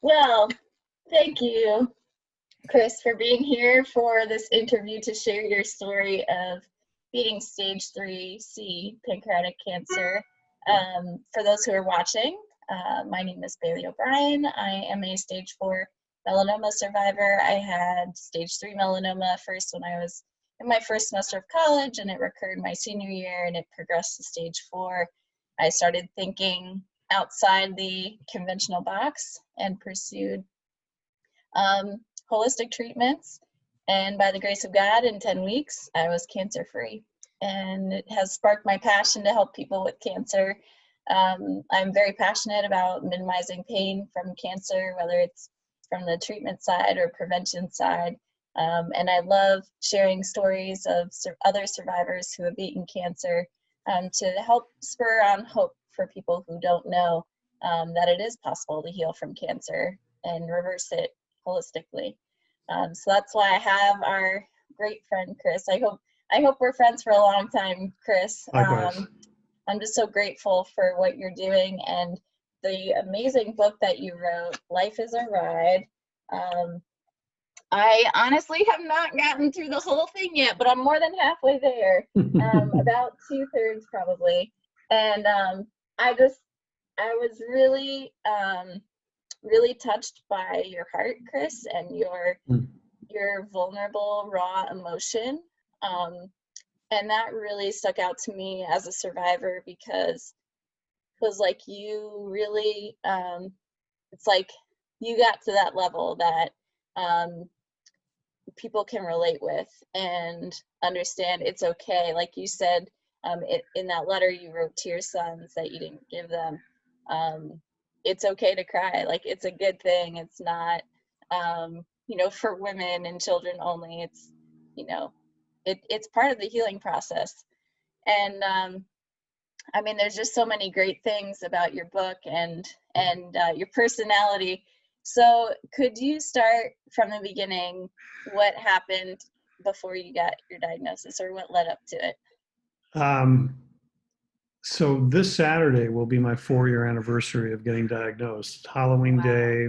Well, thank you, Chris, for being here for this interview to share your story of beating stage 3C pancreatic cancer. For those who are watching, my name is Bailey O'Brien. I am a stage 4 melanoma survivor. I had stage 3 melanoma first when I was in my first semester of college, and it recurred my senior year, and it progressed to stage 4. I started thinking outside the conventional box and pursued um, holistic treatments. And by the grace of God, in 10 weeks, I was cancer free. And it has sparked my passion to help people with cancer. I'm very passionate about minimizing pain from cancer, whether it's from the treatment side or prevention side. And I love sharing stories of other survivors who have beaten cancer to help spur on hope for people who don't know that it is possible to heal from cancer and reverse it holistically. So that's why I have our great friend Chris. I hope we're friends for a long time, Chris. Likewise. I'm just so grateful for what you're doing and the amazing book that you wrote, Life is a Ride. I honestly have not gotten through the whole thing yet, but I'm more than halfway there, about 2/3 probably. And I was really touched by your heart, Chris, and your vulnerable, raw emotion. And that really stuck out to me as a survivor because it was like you really, it's like you got to that level that people can relate with and understand it's okay. Like you said, in that letter you wrote to your sons that you didn't give them, it's okay to cry. Like, it's a good thing. It's not, for women and children only. It's, it's part of the healing process. And I mean, there's just so many great things about your book and your personality. So could you start from the beginning? What happened before you got your diagnosis, or what led up to it? So this Saturday will be my 4-year anniversary of getting diagnosed. Halloween Day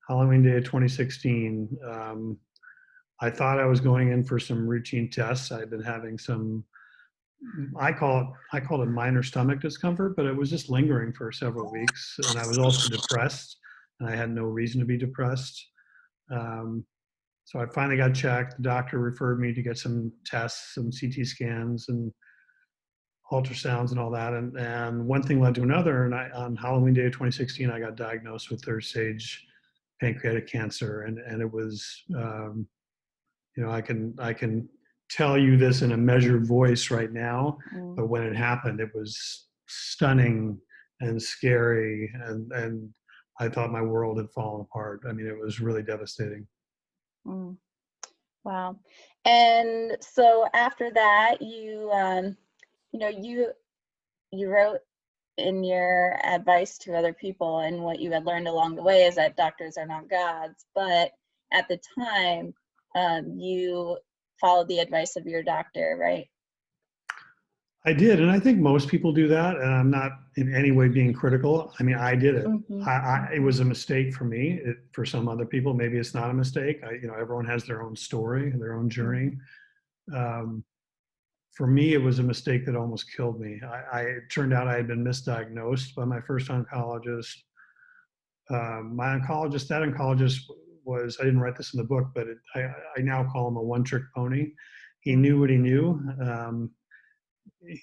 of 2016. I thought I was going in for some routine tests. I'd been having some, I call it minor stomach discomfort, but it was just lingering for several weeks. And I was also depressed, and I had no reason to be depressed. So I finally got checked. The doctor referred me to get some tests, some CT scans and ultrasounds and all that. And one thing led to another. And on Halloween Day of 2016, I got diagnosed with 3rd stage pancreatic cancer. And it was, I can tell you this in a measured voice right now, but when it happened, it was stunning and scary. And I thought my world had fallen apart. I mean, it was really devastating. Wow. And so after that, you wrote in your advice to other people, and what you had learned along the way is that doctors are not gods. But at the time, you followed the advice of your doctor, right? I did, and I think most people do that, and I'm not in any way being critical. I mean, I did it. It was a mistake for me. For some other people, maybe it's not a mistake. Everyone has their own story, their own journey. For me, it was a mistake that almost killed me. It turned out I had been misdiagnosed by my first oncologist. That oncologist was, I didn't write this in the book, but I now call him a one-trick pony. He knew what he knew.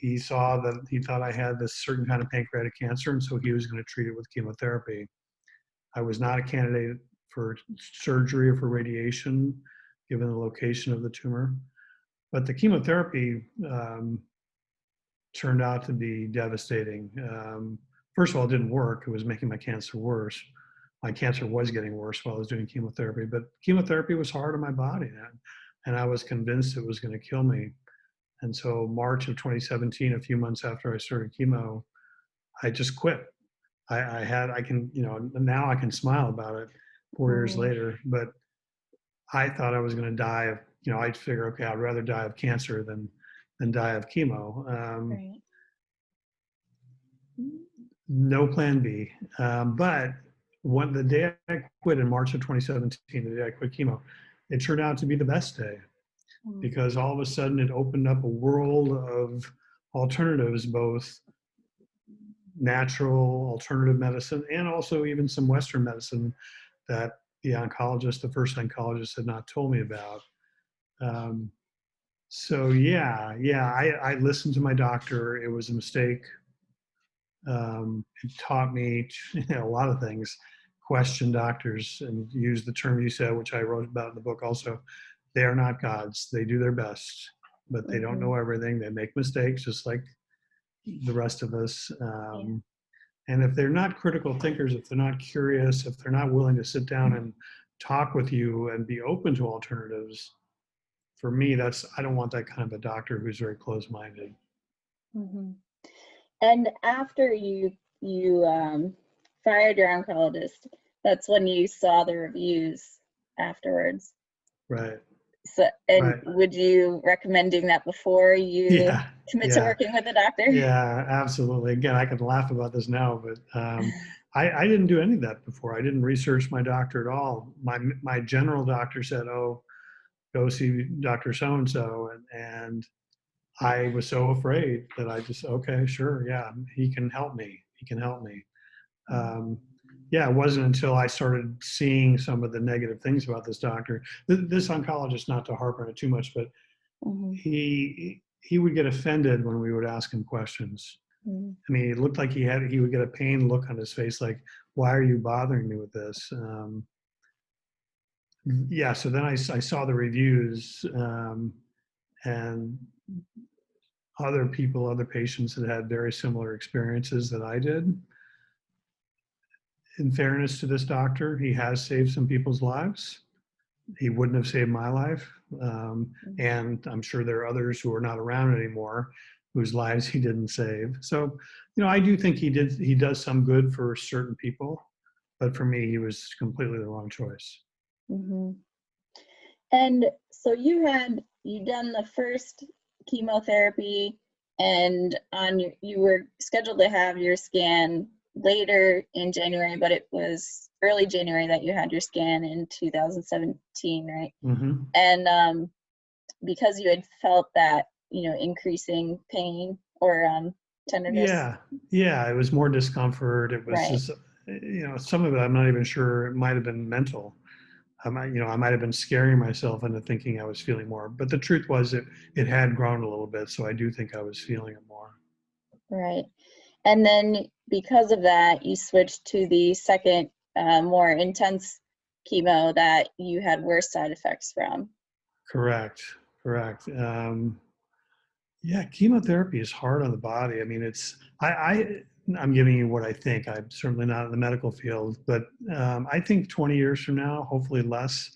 He saw that he thought I had this certain kind of pancreatic cancer, and so he was going to treat it with chemotherapy. I was not a candidate for surgery or for radiation, given the location of the tumor. But the chemotherapy turned out to be devastating. First of all, it didn't work. It was making my cancer worse. My cancer was getting worse while I was doing chemotherapy, but chemotherapy was hard on my body, and I was convinced it was going to kill me. And so March of 2017, a few months after I started chemo, I just quit. Now I can smile about it 4 years later, but I thought I was going to die of, I'd figure, okay, I'd rather die of cancer than die of chemo. No plan B. But the day I quit in March of 2017, the day I quit chemo, it turned out to be the best day Mm. because all of a sudden it opened up a world of alternatives, both natural alternative medicine and also even some Western medicine that the first oncologist had not told me about. Um, so I listened to my doctor. It was a mistake. It taught me a lot of things. Question doctors and use the term you said, which I wrote about in the book also. They are not gods. They do their best, but they don't Mm-hmm. know everything. They make mistakes just like the rest of us. Yeah. And if they're not critical thinkers, if they're not curious, if they're not willing to sit down and talk with you and be open to alternatives, for me, I don't want that kind of a doctor who's very closed-minded. Mm-hmm. And after you fired your oncologist, that's when you saw the reviews afterwards. Right. So, and Right. would you recommend doing that before you Yeah. commit to Yeah. working with a doctor? Yeah, absolutely. Again, I could laugh about this now, but I didn't do any of that before. I didn't research my doctor at all. My general doctor said, "Oh, go see Doctor So and So," and I was so afraid that I just, okay, sure, yeah, he can help me. He can help me. Um, yeah, it wasn't until I started seeing some of the negative things about this doctor. This oncologist, not to harp on it too much, but Mm-hmm. he would get offended when we would ask him questions. Mm-hmm. I mean, it looked like he would get a pained look on his face, like, "Why are you bothering me with this?" Yeah, so then I saw the reviews, and other patients that had very similar experiences that I did. In fairness to this doctor, he has saved some people's lives. He wouldn't have saved my life. And I'm sure there are others who are not around anymore whose lives he didn't save. So, I do think he does some good for certain people, but for me, he was completely the wrong choice. Mm-hmm. And so you done the first chemotherapy, and you were scheduled to have your scan later in January, but it was early January that you had your scan in 2017, right? Mm-hmm. And because you had felt that increasing pain or tenderness, Yeah, it was more discomfort. It was right? just, some of it I'm not even sure. It might have been mental. I might have been scaring myself into thinking I was feeling more. But the truth was, it had grown a little bit, so I do think I was feeling it more. Right. And then because of that, you switched to the second, more intense chemo that you had worse side effects from. Correct. Correct. Yeah, chemotherapy is hard on the body. I mean, I'm giving you what I think. I'm certainly not in the medical field, but I think 20 years from now, hopefully less,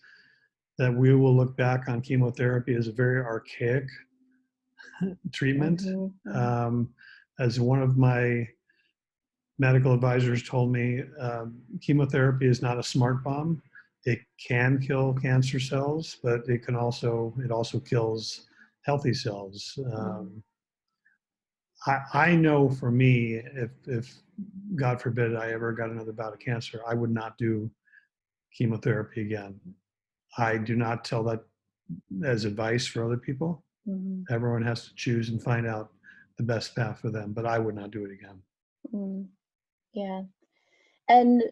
that we will look back on chemotherapy as a very archaic treatment. Mm-hmm, mm-hmm, Um, as one of my medical advisors told me, chemotherapy is not a smart bomb. It can kill cancer cells, but it also kills healthy cells. I know for me, if God forbid I ever got another bout of cancer, I would not do chemotherapy again. I do not tell that as advice for other people. mm-hmm, Everyone has to choose and find out the best path for them, but I would not do it again. mm-hmm. Yeah. And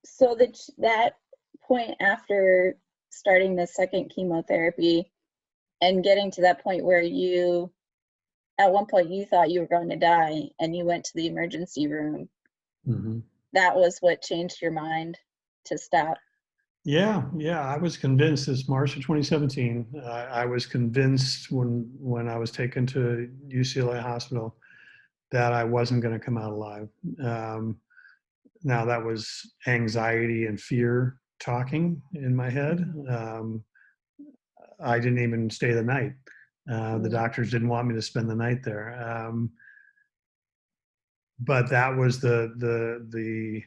so that point after starting the second chemotherapy and getting to that point where at one point you thought you were going to die and you went to the emergency room, Mm-hmm. that was what changed your mind to stop. Yeah. I was convinced this March of 2017. I was convinced when I was taken to UCLA Hospital that I wasn't going to come out alive. Now that was anxiety and fear talking in my head. I didn't even stay the night. The Mm-hmm. doctors didn't want me to spend the night there. But that was the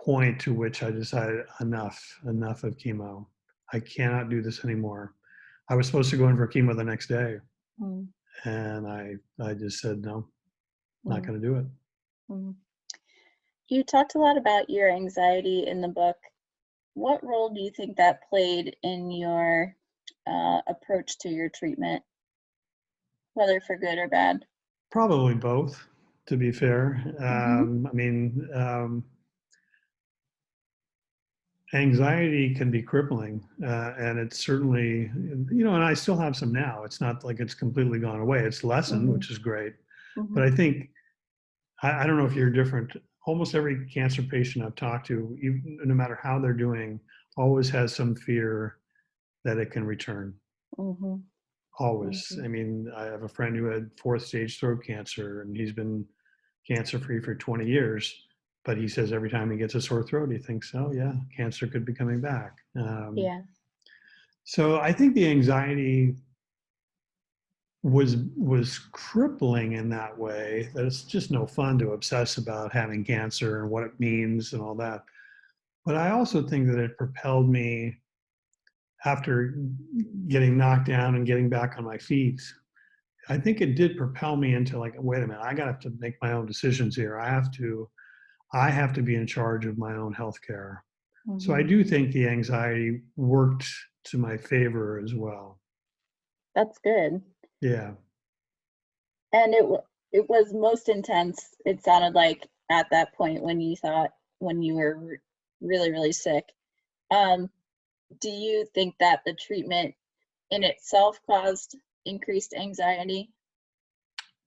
point to which I decided enough of chemo. I cannot do this anymore. I was supposed to go in for chemo the next day, Mm-hmm. and I just said no, not Mm-hmm. going to do it. Mm-hmm. You talked a lot about your anxiety in the book. What role do you think that played in your approach to your treatment, whether for good or bad? Probably both, to be fair. Mm-hmm. I mean, anxiety can be crippling, and it's certainly, you know, and I still have some now. It's not like it's completely gone away. It's lessened, Mm-hmm. which is great. Mm-hmm. But I think, I don't know if you're different. Almost every cancer patient I've talked to, even, no matter how they're doing, always has some fear that it can return. Mm-hmm. Always. Mm-hmm. I mean, I have a friend who had fourth stage throat cancer, and he's been cancer free for 20 years. But he says every time he gets a sore throat, he thinks, oh, yeah, cancer could be coming back. Yeah. So I think the anxiety was crippling in that way, that it's just no fun to obsess about having cancer and what it means and all that. But I also think that it propelled me after getting knocked down and getting back on my feet. I think it did propel me into like, wait a minute, I got to make my own decisions here. I have to be in charge of my own health care. So I Mm-hmm. do think the anxiety worked to my favor as well. That's good. Yeah. And it was most intense, it sounded like, at that point when you thought, when you were really, really sick. Um, do you think that the treatment in itself caused increased anxiety?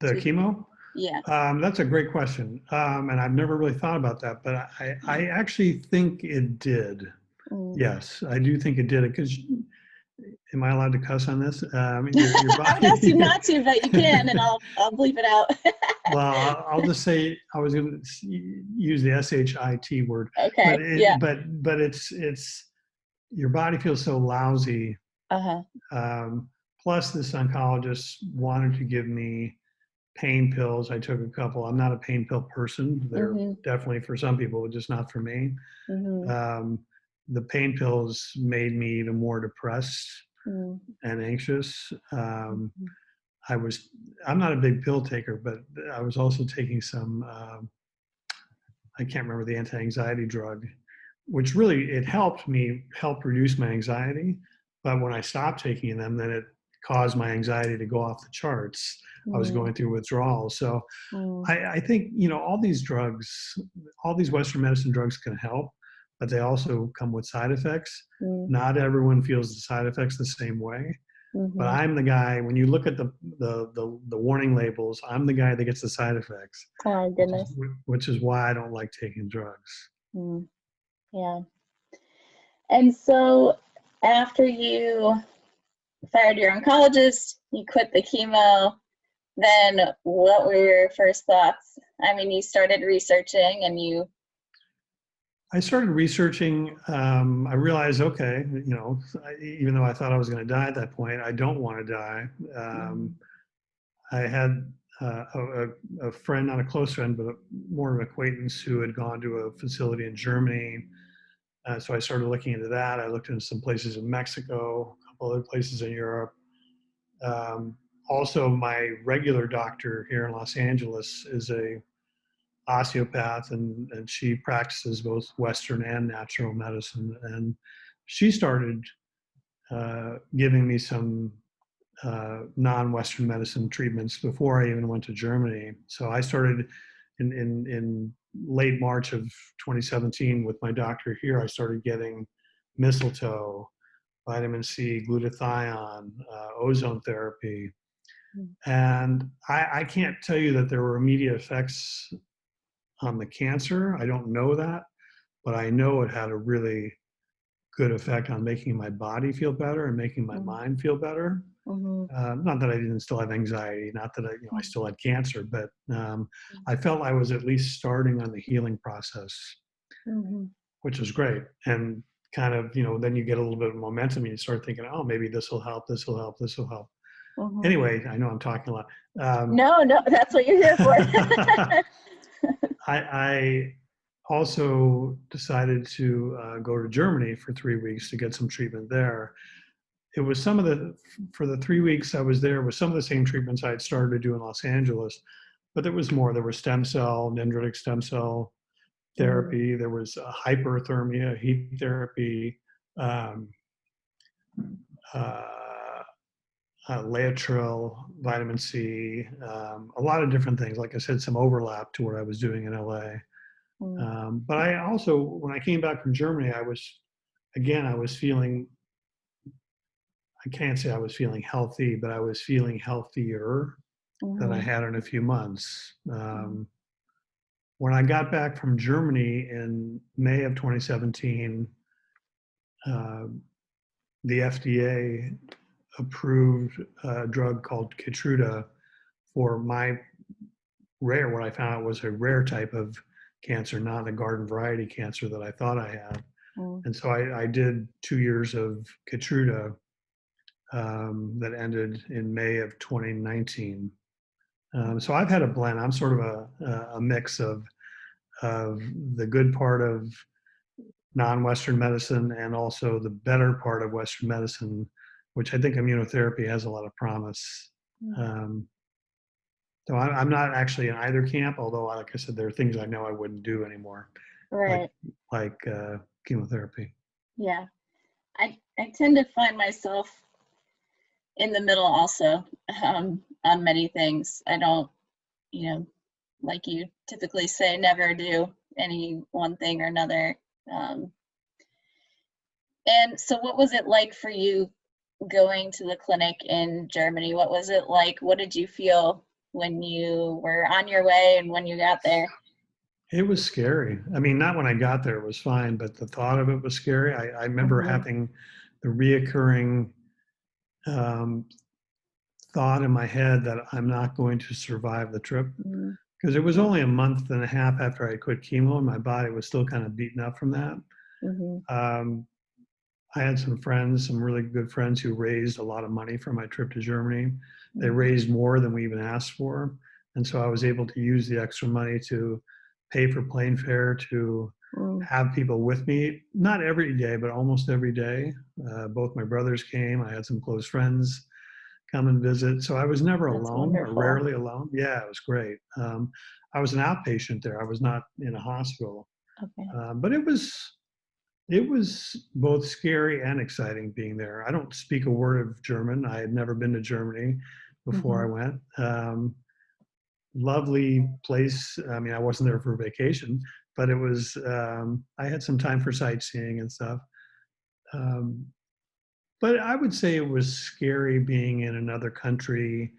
The To chemo? Yeah. That's a great question. And I've never really thought about that, but I actually think it did. Mm. Yes, I do think it did it because, am I allowed to cuss on this? Your I would ask you body. not to, but you can, and I'll bleep it out. Well, I'll just say I was going to use the shit word, but Okay. Yeah. it's your body feels so lousy. Uh-huh. Um, Plus, this oncologist wanted to give me pain pills. I took a couple. I'm not a pain pill person. They're Mm-hmm. definitely for some people, but just not for me. Mm-hmm. Um, the pain pills made me even more depressed Mm-hmm. and anxious. I was, I'm not a big pill taker, but I was also taking some, I can't remember the anti-anxiety drug, which really, it helped me help reduce my anxiety. But when I stopped taking them, then it caused my anxiety to go off the charts. I was Mm-hmm. going through withdrawal. So Mm-hmm. I think, you know, all these drugs, all these Western medicine drugs can help, but they also come with side effects. Not everyone feels the side effects the same way. But Mm-hmm. I'm the guy, when you look at the warning labels, I'm the guy that gets the side effects, Oh goodness. which is why I don't like taking drugs. Mm. Yeah. And so after you fired your oncologist, you quit the chemo, then what were your first thoughts? I mean, you started researching and you, I started researching. I realized, okay, you know, even though I thought I was going to die at that point, I don't want to die. mm, I had a friend, not a close friend, but more of an acquaintance who had gone to a facility in Germany. So I started looking into that. I looked into some places in Mexico, a couple other places in Europe. Um, Also, my regular doctor here in Los Angeles is a osteopath, and she practices both Western and natural medicine. And she started giving me some non-Western medicine treatments before I even went to Germany. So I started in late March of 2017 with my doctor here. I started getting mistletoe, vitamin C, glutathione, ozone therapy. mm, And I can't tell you that there were immediate effects on the cancer. I don't know that, but I know it had a really good effect on making my body feel better and making my mm, mind feel better. mhm, Not that I didn't still have anxiety, not that I mm, still had cancer, but mm, I felt I was at least starting on the healing process, mhm, which was great. And kind of, then you get a little bit of momentum and you start thinking, oh, maybe this will help, this will help, this will help. mhm. Anyway, I know I'm talking a lot. Um, No, no, that's what you're here for. I also decided to go to Germany for 3 weeks to get some treatment there. It was for the 3 weeks I was there, was some of the same treatments I had started to do in Los Angeles, but there was more. There was stem cell, dendritic stem cell therapy. There was hyperthermia, heat therapy, um, uh, Laetrile, vitamin C, a lot of different things. Like I said, some overlap to what I was doing in LA. Mm. But I also, when I came back from Germany, I was feeling, I can't say I was feeling healthy, but I was feeling healthier than I Mhm. had in a few months. Mhm. When I got back from Germany in May of 2017, uh, the FDA approved a drug called Keytruda for my rare, what I found out was a rare type of cancer, not a garden variety cancer that I thought I had. Mm. And so I did 2 years of Keytruda that ended in May of 2019. So I've had a blend. I'm sort of a mix of the good part of non-Western medicine and also the better part of Western medicine, which I think immunotherapy has a lot of promise. Mm. Um, so I'm not actually in either camp, although, like I said, there are things I know I wouldn't do anymore, like Right. like chemotherapy. Yeah. I tend to find myself in the middle also, on many things. I don't, you know, like you typically say, never do any one thing or another. Um, and so, what was it like for you going to the clinic in Germany? What was it like? What did you feel when you were on your way and when you got there? It was scary. I mean, not when I got there, it was fine, but the thought of it was scary. I remember Mm-hmm. having the reoccurring um, thought in my head that I'm not going to survive the trip Mm-hmm. because it was only a month and a half after I quit chemo, and my body was still kind of beaten up from that. Mm-hmm. Um, I had some friends, some really good friends who raised a lot of money for my trip to Germany. They raised more than we even asked for. And so I was able to use the extra money to pay for plane fare, to Mm-hmm. have people with me, not every day, but almost every day. Both my brothers came. I had some close friends come and visit. So I was never That's alone or wonderful. rarely alone. Yeah, it was great. I was an outpatient there. I was not in a hospital. Okay. But it was both scary and exciting being there. I don't speak a word of German. I had never been to Germany before Mm-hmm. I went. Lovely place. I mean, I wasn't there for vacation, but it was. I had some time for sightseeing and stuff. Um, but I would say it was scary being in another country,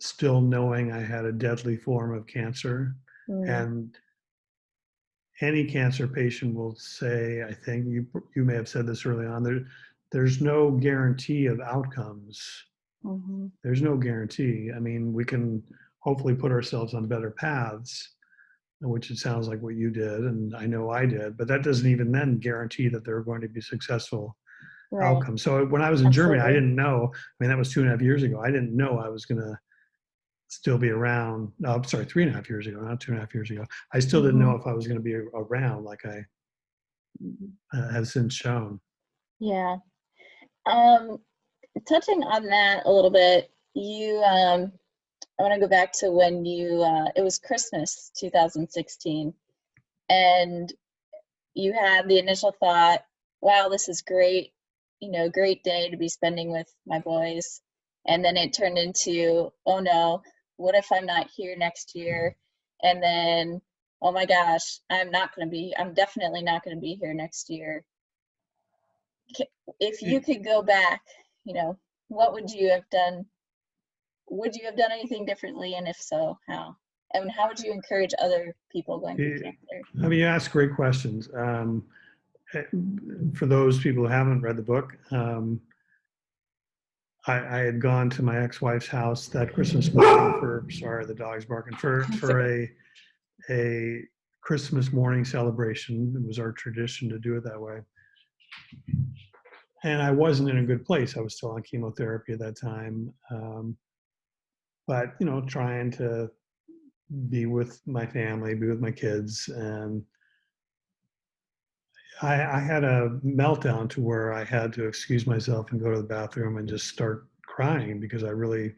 still knowing I had a deadly form of cancer, Mm-hmm. and any cancer patient will say, I think you may have said this early on, there's no guarantee of outcomes. Mm-hmm. There's no guarantee. I mean, we can hopefully put ourselves on better paths, which it sounds like what you did, and I know I did, but that doesn't even then guarantee that there are going to be successful Right. outcomes. So when I was in Germany, I Absolutely. didn't know. I mean, that was 2.5 years ago. I didn't know I was going to still be around. No, I'm sorry, 3.5 years ago, not 2.5 years ago. I still didn't Mm-hmm. know if I was going to be around like I have since shown. Yeah. Um, Touching on that a little bit, I want to go back to when it was Christmas 2016, and you had the initial thought, wow, this is great, great day to be spending with my boys. And then it turned into, oh no, what if I'm not here next year? And then, oh my gosh, I'm definitely not going to be here next year. If you could go back, what would you have done? Would you have done anything differently? And if so, how? And how would you encourage other people going through cancer? I mean, you ask great questions. For those people who haven't read the book, I had gone to my ex-wife's house that Christmas morning for, sorry, the dog's barking, That's for okay. a Christmas morning celebration. It was our tradition to do it that way. And I wasn't in a good place. I was still on chemotherapy at that time. But, trying to be with my family, be with my kids. And I had a meltdown to where I had to excuse myself and go to the bathroom and just start crying because I really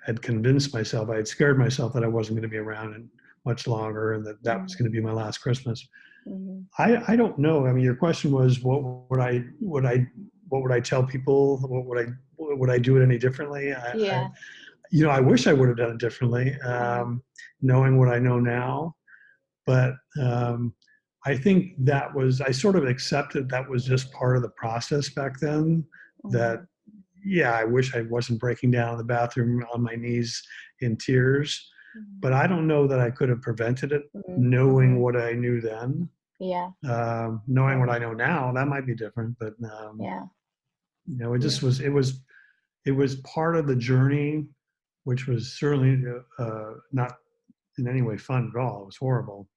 had convinced myself, I had scared myself that I wasn't going to be around much longer, and that was going to be my last Christmas. Mm-hmm. I don't know. I mean, your question was, what would I tell people? Would I do it any differently? Yeah. I wish I would have done it differently, knowing what I know now. But I think I sort of accepted that was just part of the process back then. That, yeah, I wish I wasn't breaking down in the bathroom on my knees in tears, but I don't know that I could have prevented it knowing what I knew then. Yeah. Knowing what I know now, that might be different, but Yeah. it just it was part of the journey, which was certainly not in any way fun at all. It was horrible.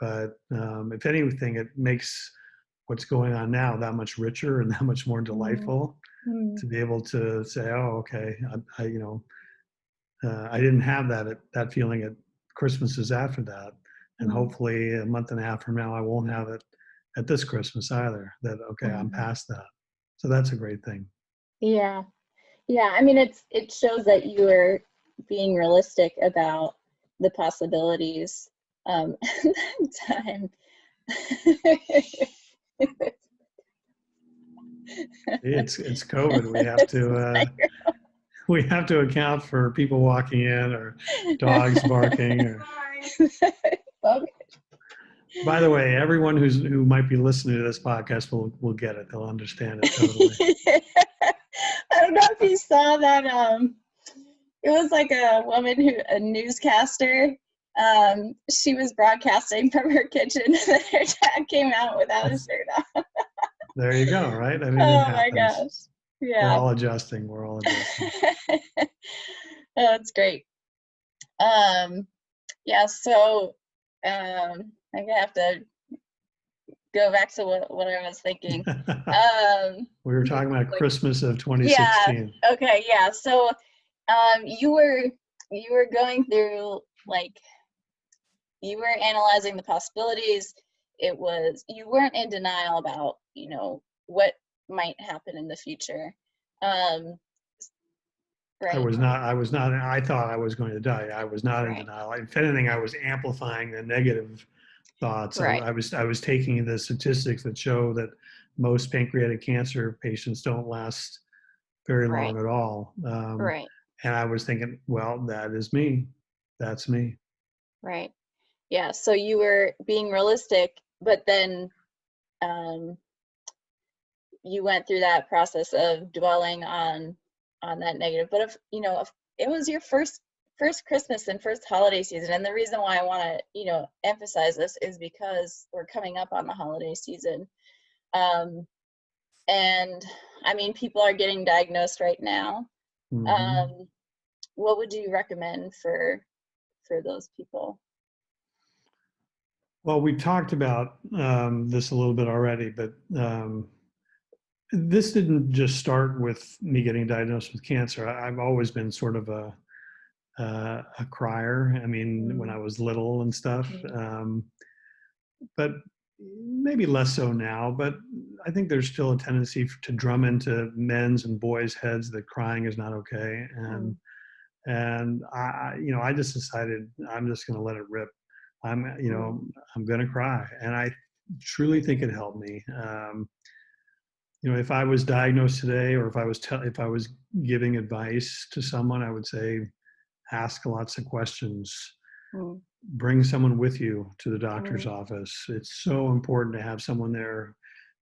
But if anything, it makes what's going on now that much richer and that much more delightful to be able to say, oh, okay, I didn't have that feeling at Christmases after that. And hopefully a month and a half from now, I won't have it at this Christmas either. That, okay, I'm past that. So that's a great thing. Yeah. Yeah. I mean, it shows that you are being realistic about the possibilities time. It's COVID. We have to account for people walking in or dogs barking. Okay. By the way, everyone who might be listening to this podcast will get it. They'll understand it totally. I don't know if you saw that. It was like a newscaster. She was broadcasting from her kitchen, and then her dad came out without his shirt on. There you go. Right? I mean, it Oh happens. my gosh. Yeah. We're all adjusting. We're all adjusting. Oh, that's great. Yeah. So, I have to go back to what I was thinking. We were talking about Christmas of 2016. Yeah. Okay. Yeah. So, you were going through, like, you were analyzing the possibilities. You weren't in denial about, what might happen in the future. Right. I was not. I thought I was going to die. I was not in Right. denial. If anything, I was amplifying the negative thoughts. Right. I was taking the statistics that show that most pancreatic cancer patients don't last very long at all. Right. And I was thinking, well, that is me. That's me. Right. Yeah. So you were being realistic, but then you went through that process of dwelling on that negative. But if it was your first Christmas and first holiday season, and the reason why I want to emphasize this is because we're coming up on the holiday season, and I mean, people are getting diagnosed right now. What would you recommend for those people? Well, we talked about this a little bit already, but this didn't just start with me getting diagnosed with cancer. I've always been sort of a crier. I mean, when I was little and stuff, but maybe less so now. But I think there's still a tendency to drum into men's and boys' heads that crying is not okay. And I just decided I'm just going to let it rip. I'm going to cry, and I truly think it helped me. If I was diagnosed today, or if I was giving advice to someone, I would say, ask lots of questions. Bring someone with you to the doctor's office. It's so important to have someone there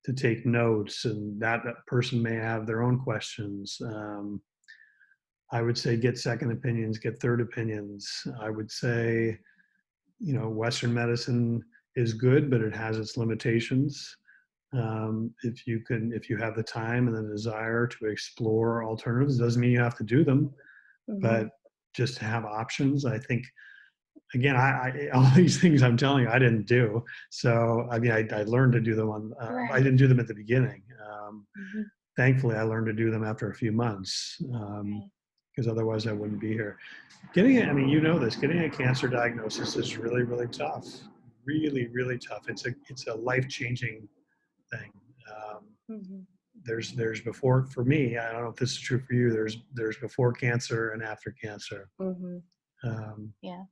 to take notes, and that person may have their own questions. I would say get second opinions, get third opinions. I would say, Western medicine is good, but it has its limitations. If you have the time and the desire to explore alternatives, doesn't mean you have to do them, but just to have options. I think, again, I all these things I'm telling you, I didn't do. So, I mean, I learned to do them I didn't do them at the beginning. Thankfully, I learned to do them after a few months, because otherwise I wouldn't be here. Getting a cancer diagnosis is really, really tough. Really, really tough. It's a life-changing thing. There's before, for me, I don't know if this is true for you, there's before cancer and after cancer. Yeah.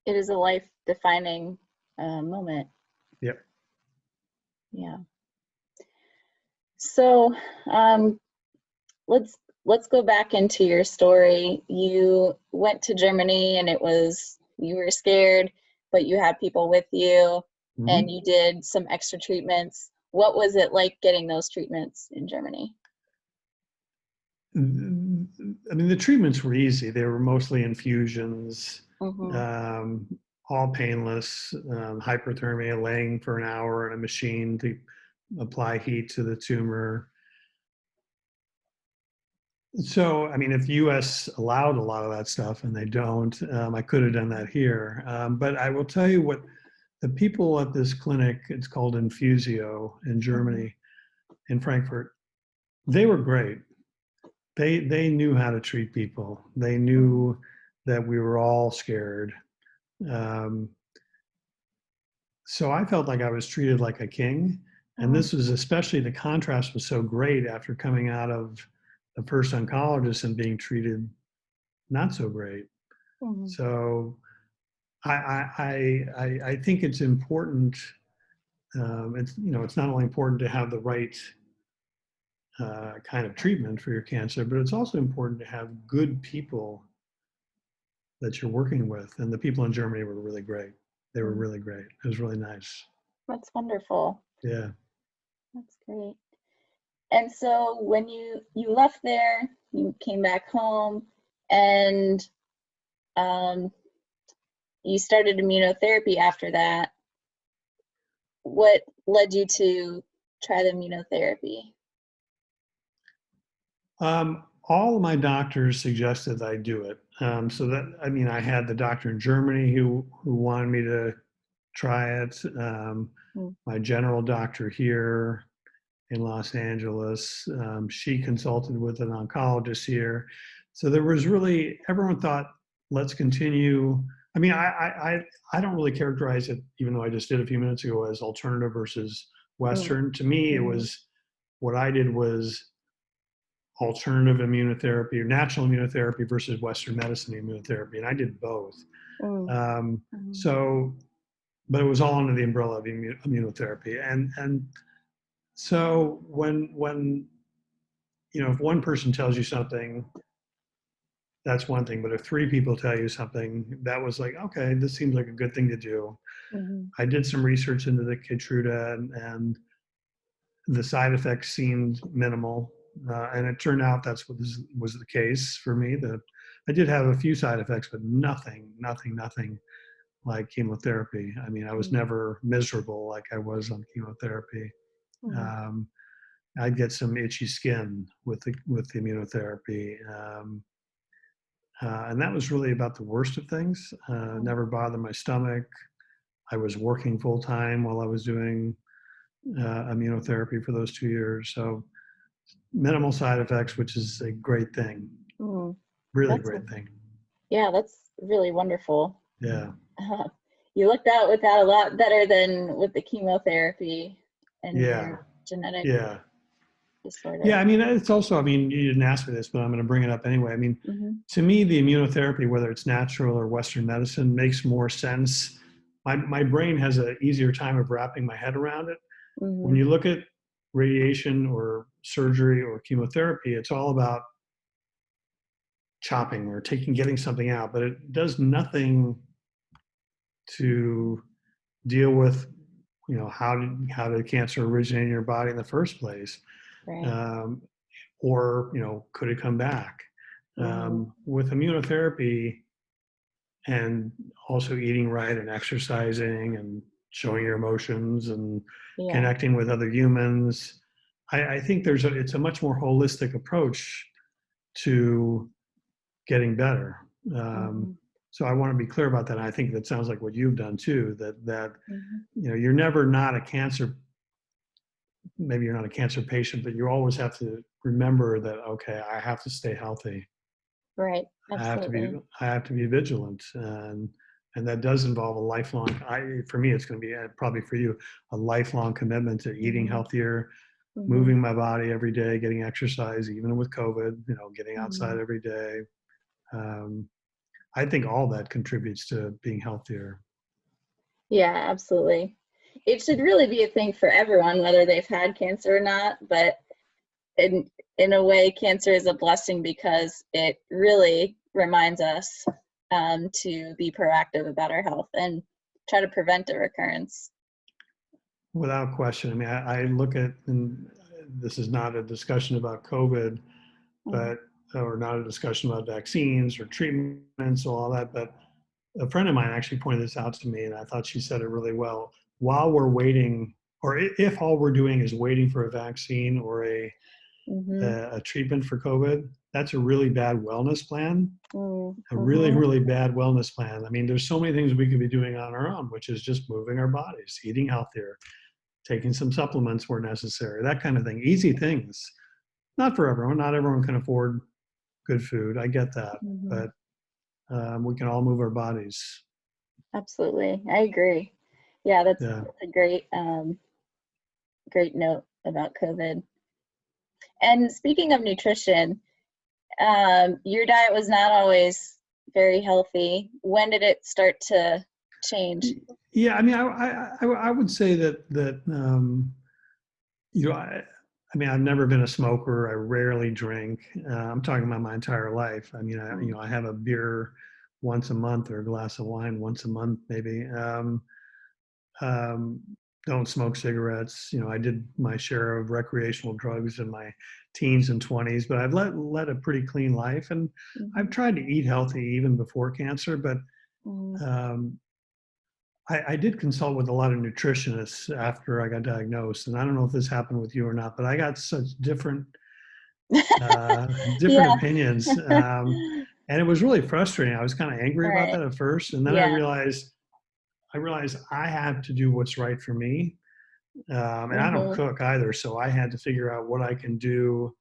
It is a life-defining moment. Yep. Yeah. So let's let's go back into your story. You went to Germany and you were scared, but you had people with you and Mm-hmm. you did some extra treatments. What was it like getting those treatments in Germany? I mean, the treatments were easy. They were mostly infusions, Mm-hmm. um, all painless, hyperthermia, laying for an hour in a machine to apply heat to the tumor. So, I mean, if the US allowed a lot of that stuff and they don't, I could have done that here. But I will tell you what the people at this clinic, it's called Infusio in Mm-hmm. Germany, in Frankfurt, they were great. They knew how to treat people. They Mm-hmm. knew that we were all scared. Um, so I felt like I was treated like a king. And Mm-hmm. this was especially the contrast was so great after coming out of the first oncologist and being treated not so great. Mm-hmm. So I think it's important. It's it's not only important to have the right kind of treatment for your cancer, but it's also important to have good people that you're working with. And the people in Germany were really great. They were Mm-hmm. really great. It was really nice. That's wonderful. Yeah. That's great. And so when you left there, you came back home, and um, you started immunotherapy after that. What led you to try the immunotherapy? All of my doctors suggested I do it. So that I mean, I had the doctor in Germany who wanted me to try it. Mm, My general doctor here in Los Angeles, she consulted with an oncologist here. So there was really everyone thought, let's continue. I mean, I don't really characterize it, even though I just did a few minutes ago, as alternative versus mm, Western. To me, it mhm, was what I did was alternative immunotherapy or natural immunotherapy versus Western medicine immunotherapy, and I did both. mm, Um, mhm, so, but it was all under the umbrella of immunotherapy, and so when if one person tells you something, that's one thing, but if three people tell you something, that was like, okay, this seems like a good thing to do. mhm, I did some research into the Keytruda, and the side effects seemed minimal. And it turned out that's what was the case for me. That I did have a few side effects, but nothing like chemotherapy. I mean, I was mm, never miserable like I was on chemotherapy. mhm, Um, I'd get some itchy skin with the immunotherapy, and that was really about the worst of things. mm. Never bothered my stomach. I was working full time while I was doing immunotherapy for those 2 years. So minimal side effects, which is a great thing. Mm. Really That's great thing. yeah, that's really wonderful. Yeah. You looked out with that a lot better than with the chemotherapy and Yeah. your genetic Yeah. Yeah. disorder. I mean, it's also, I mean, you didn't ask me this, but I'm going to bring it up anyway. I mean, Mm-hmm. to me, the immunotherapy, whether it's natural or Western medicine, makes more sense. My brain has an easier time of wrapping my head around it. When Mm-hmm. you look at radiation or surgery or chemotherapy, it's all about chopping or getting something out, but it does nothing to deal with how did cancer originate in your body in the first place, Right. um, or could it come back. Mm-hmm. With immunotherapy and also eating right and exercising and showing your emotions and Yeah. connecting with other humans, I think it's a much more holistic approach to getting better. Um, Mm-hmm. so I want to be clear about that. And I think that sounds like what you've done too. That Mm-hmm. you're never not a cancer. Maybe you're not a cancer patient, but you always have to remember that okay, I have to stay healthy. Right. I have to be Absolutely. I have to be vigilant, and that does involve a lifelong. For me, it's going to be probably for you a lifelong commitment to eating Mm-hmm. healthier, Mm-hmm. moving my body every day, getting exercise, even with COVID. Getting Mm-hmm. outside every day. Um, I think all that contributes to being healthier. Yeah, absolutely. It should really be a thing for everyone, whether they've had cancer or not. But in a way, cancer is a blessing because it really reminds us to be proactive about our health and try to prevent a recurrence. Without question. I mean, I look at, and this is not a discussion about COVID, Mm, but, or not a discussion about vaccines or treatments or all that, but a friend of mine actually pointed this out to me, and I thought she said it really well. While we're waiting, or if all we're doing is waiting for a vaccine or mm-hmm, a treatment for COVID, that's a really bad wellness plan. A really, mm-hmm, really bad wellness plan. I mean, there's so many things we could be doing on our own, which is just moving our bodies, eating healthier, taking some supplements where necessary, that kind of thing. Easy things. Not for everyone. Not everyone can afford good food. I get that, mm-hmm. but we can all move our bodies. Absolutely, I agree. Yeah, Yeah. that's a great note about COVID. And speaking of nutrition, your diet was not always very healthy. When did it start to change? Yeah. I mean, I would say that you know, I mean, I've never been a smoker. I rarely drink. I'm talking about my entire life. I mean, Mm, I have a beer once a month or a glass of wine once a month, maybe. Um, don't smoke cigarettes. I did my share of recreational drugs in my teens and 20s, but I've led a pretty clean life, and I've mhm, tried to eat healthy even before cancer. But mm. um, I did consult with a lot of nutritionists after I got diagnosed, and I don't know if this happened with you or not, but I got such different Yeah. opinions, and it was really frustrating. I was kind of angry about Right. that at first, and then Yeah. I realized I have to do what's right for me, and I don't Mhm. cook either, so I had to figure out what I can do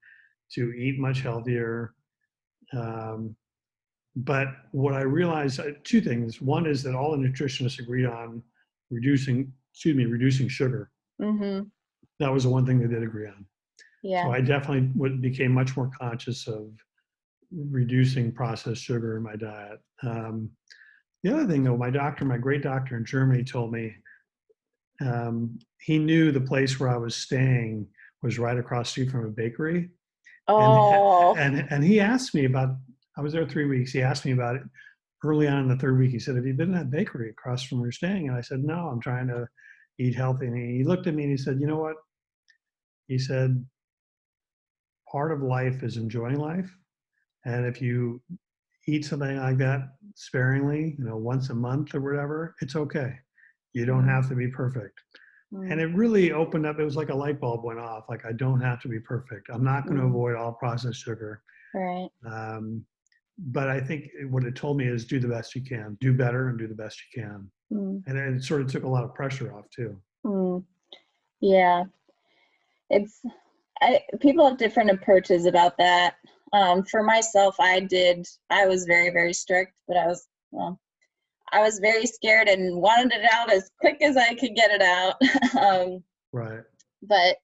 to eat much healthier. Um, but what I realized, two things. One is that all the nutritionists agreed on reducing sugar. Mhm. That was the one thing they did agree on. So Yeah. I definitely became much more conscious of reducing processed sugar in my diet. The other thing, though, my great doctor in Germany told me he knew the place where I was staying was right across the street from a bakery, and Oh. and he asked me about. I was there 3 weeks. He asked me about it early on in the third week. He said, "Have you been in that bakery across from where you're staying?" And I said, "No, I'm trying to eat healthy." And he looked at me and he said, "You know what?" He said, "Part of life is enjoying life, and if you eat something like that sparingly, once a month or whatever, it's okay. You don't Mm, have to be perfect." And mm, it really opened up. It was like a light bulb went off. Like, I don't have to be perfect. I'm not going to mm. avoid all processed sugar. Right. Um, but I think what it told me is do the best you can, do better, and do the best you can. Mm, And it sort of took a lot of pressure off too. mm. Yeah. It's people have different approaches about that. For myself, I was very, very strict, but well, I was very scared and wanted it out as quick as I could get it out. um, Right. but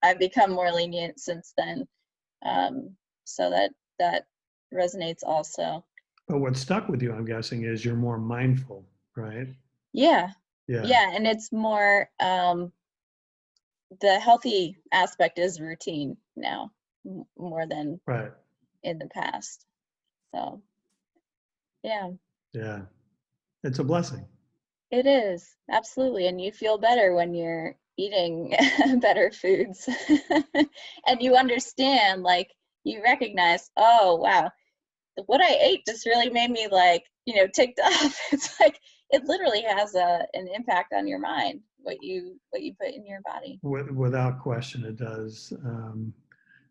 I've become more lenient since then. Um, so that resonates also. But what stuck with you, I'm guessing, is you're more mindful, right? Yeah. Yeah. Yeah, and it's more the healthy aspect is routine now more than Right. in the past. So, yeah, Yeah. It's a blessing. it is. Absolutely. And you feel better when you're eating better foods. And you understand, like, you recognize, oh, wow, what I ate just really made me ticked off. It's like it literally has an impact on your mind, what you put in your body. Without question, it does.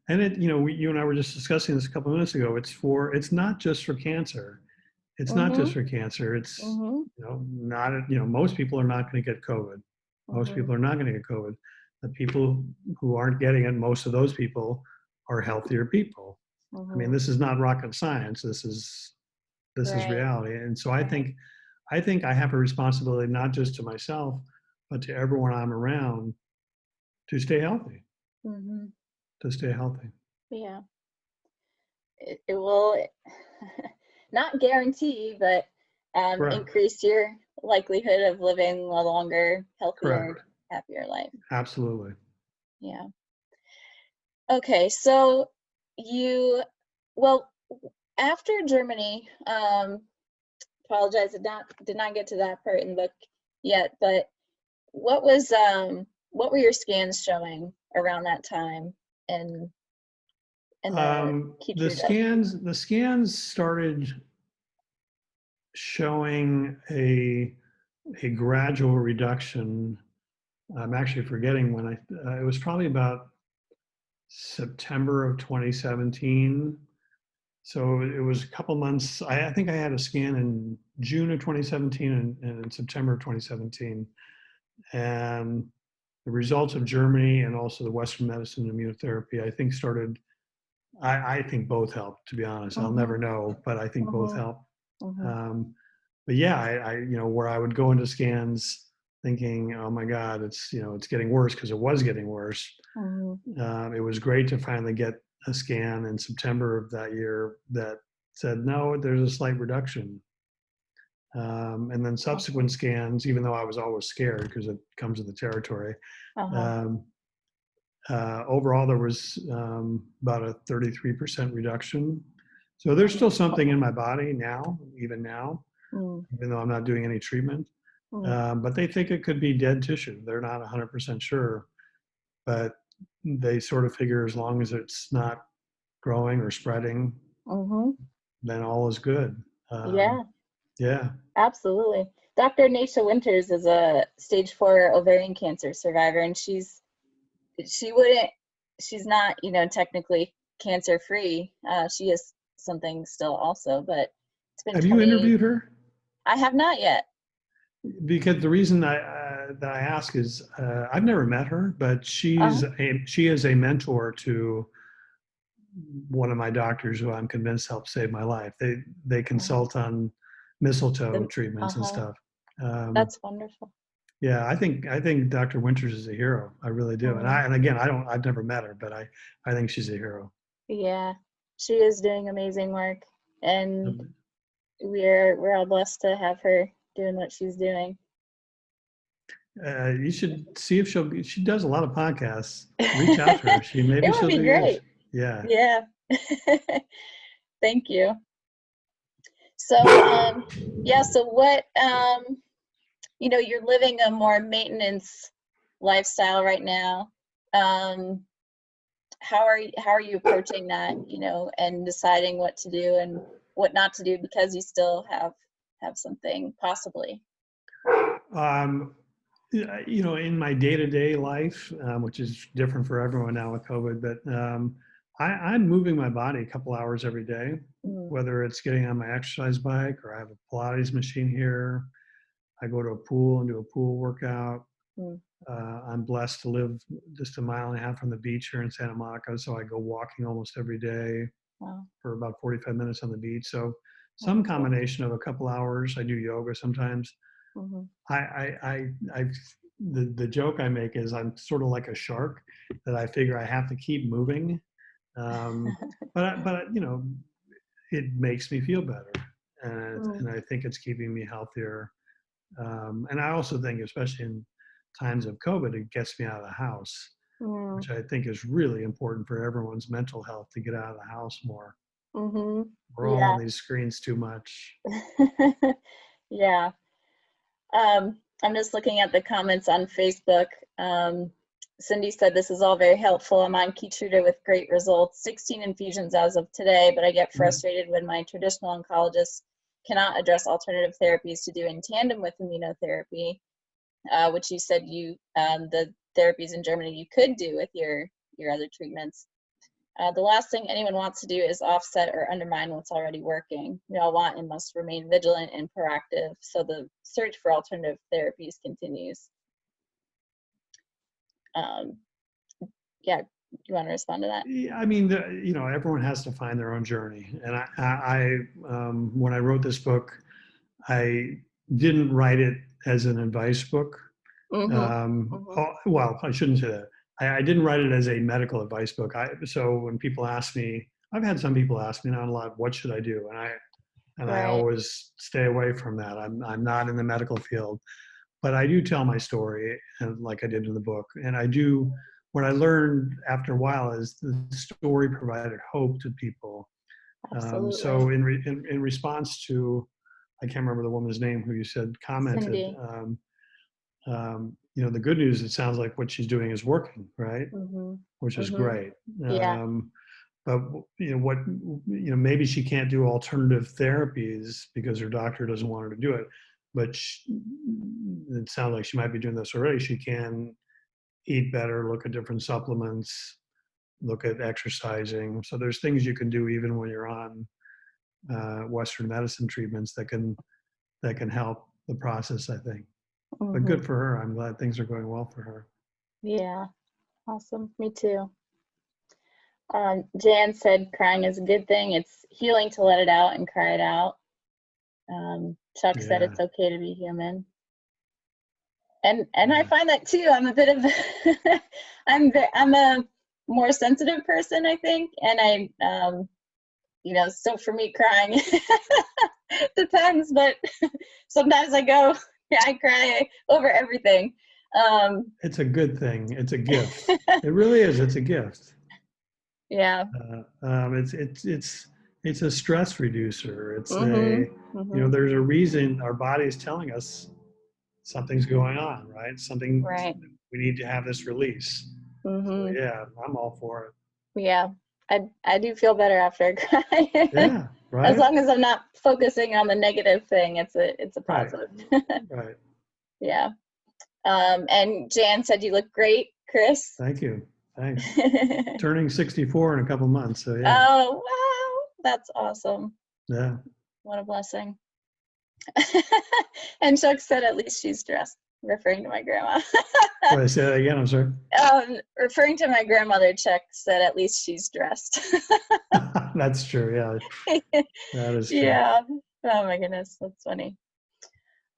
And you and I were just discussing this a couple of minutes ago. It's not just for cancer. It's not just Mhm. for cancer. It's, Mhm. not, most people are not going to get COVID. Most Mhm. people are not going to get COVID. The people who aren't getting it, most of those people are healthier people. I mean, Mhm. this is not rocket science. This is Right. reality. And so I Right. think, I have a responsibility not just to myself, but to everyone I'm around to stay healthy, Mhm. to stay healthy. Yeah. It will not guarantee, but Correct. increase your likelihood of living a longer, healthier, Correct. happier life. Absolutely. Yeah. Okay, so you, well, after Germany, apologize, did not get to that part in the book yet, but what were your scans showing around that time and the Keytruda? The scans started showing a gradual reduction. I'm actually forgetting when it was probably about September of 2017. So it was a couple months. I think I had a scan in June of 2017 and in September of 2017. And the results of Germany and also the Western medicine immunotherapy, I think started, I think both helped, to be honest. I'll Mm-hmm, never know, but I think both mm-hmm, helped. mm-hmm. Um, but yeah, where I would go into scans thinking, oh my God, it's getting worse, because it was getting worse. Mm-hmm. It was great to finally get a scan in September of that year that said, no, there's a slight reduction. And then Awesome. subsequent scans, even though I was always scared because it comes with the territory, Uh-huh. um, overall there was about a 33% reduction. So there's still something in my body now, even now, Mm, even though I'm not doing any treatment. mm, But they think it could be dead tissue. They're not 100% sure, but they sort of figure as long as it's not growing or spreading, mm-hmm. then all is good. Um, Yeah, yeah. absolutely. Dr. Naisha Winters is a stage 4 ovarian cancer survivor, and she wouldn't she's not, technically cancer free. She has something still also, but it's been Have you 20. interviewed her? I have not yet. Because the reason that I ask is I've never met her, but Uh-huh. she is a mentor to one of my doctors who I'm convinced helped save my life. They Uh-huh. consult on mistletoe The, treatments and uh-huh. stuff. Um, That's wonderful. yeah, I think Dr. Winters is a hero. I really do. And Mm, again, I've never met her, but I think she's a hero. yeah, she is doing amazing work, and we're all blessed to have her doing what she's doing. You should see if she does a lot of podcasts. Reach out to her. Maybe It would she'll be do yours. great. Yeah. Yeah. Thank you. So, yeah, so you're living a more maintenance lifestyle right now. Um, how are you approaching that, and deciding what to do and what not to do because you still have something possibly. Um, in my day-to-day life, which is different for everyone now with COVID, but I'm moving my body a couple hours every day, Mm, whether it's getting on my exercise bike or I have a Pilates machine here. I go to a pool and do a pool workout. mm, I'm blessed to live just a mile and a half from the beach here in Santa Monica, so I go walking almost every day wow, for about 45 minutes on the beach. So some wonderful. combination of a couple hours. I do yoga sometimes. Hmm. The joke I make is I'm sort of like a shark that I figure I have to keep moving, but it makes me feel better, Mm, and I think it's keeping me healthier. And I also think, especially in times of COVID, it gets me out of the house, mm, which I think is really important for everyone's mental health to get out of the house more. hmm. We're all on Yeah. these screens too much. Yeah. I'm just looking at the comments on Facebook. Cindy said, this is all very helpful. I'm on Keytruda with great results. 16 infusions as of today, but I get frustrated when my traditional oncologist cannot address alternative therapies to do in tandem with immunotherapy, which you said the therapies in Germany you could do with your other treatments. The last thing anyone wants to do is offset or undermine what's already working. We all want and must remain vigilant and proactive, so the search for alternative therapies continues. Um, yeah, you want to respond to that? Yeah, I mean, everyone has to find their own journey. And when I wrote this book, I didn't write it as an advice book. Mm-hmm. Mm-hmm. Well, I shouldn't say that. I didn't write it as a medical advice book. So when people ask me, I've had some people ask me, not a lot, what should I do? And And I Right. always stay away from that. I'm not in the medical field, but I do tell my story, and like I did in the book. And I do, what I learned after a while is the story provided hope to people. So Absolutely. in response to, I can't remember the woman's name who you said commented, Cindy. the good news, it sounds like what she's doing is working, right? Mhm. Which is Mhm. great. Yeah. Um, but maybe she can't do alternative therapies because her doctor doesn't want her to do it. But it sounds like she might be doing this already. She can eat better, look at different supplements, look at exercising. So there's things you can do even when you're on Western medicine treatments that can help the process, I think. But Mhm. good for her. I'm glad things are going well for her. Yeah. Awesome. Me too. Jan said crying is a good thing. It's healing to let it out and cry it out. Chuck said Yeah. it's okay to be human. And I Yeah. find that too. I'm a bit of I'm a more sensitive person, I think, and so for me crying depends, but sometimes I cry over everything. It's a good thing. It's a gift. It really is. It's a gift. Yeah. It's a stress reducer. Mhm. Mhm. There's a reason our body is telling us something's going on, right? Something, Right. we need to have this release. So Mhm. yeah, I'm all for Yeah. I do feel better after I it. cry. Yeah, As right, long as I'm not focusing on the negative thing, it's a right, positive. right. Yeah. And Jan said you look great, Chris. Thank you. Thanks. Turning 64 in a couple months. So yeah, Oh, wow. That's awesome. yeah. What a blessing. And Chuck said at least she's dressed, referring to my grandma. What, I say that again? I'm sorry. Referring to my grandmother, Chuck said at least she's dressed. That's true. Yeah, that is true. Yeah. Oh my goodness, that's funny.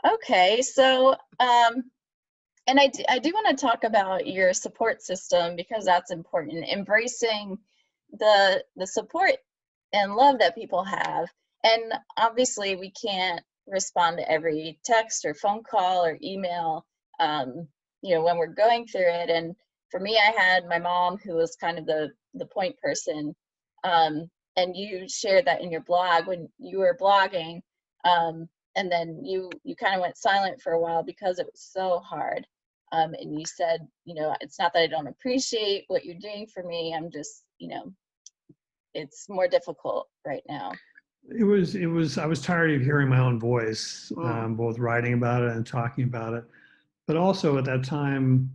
Okay, so and I do want to talk about your support system because that's important. Embracing the support and love that people have. And obviously we can't respond to every text or phone call or email when we're going through it. And for me, I had my mom who was kind of the point person. And you shared that in your blog when you were blogging. And then you kind of went silent for a while because it was so hard. And you said, it's not that I don't appreciate what you're doing for me. I'm just, it's more difficult right now. I was tired of hearing my own voice, Mm. both writing about it and talking about it. But also at that time,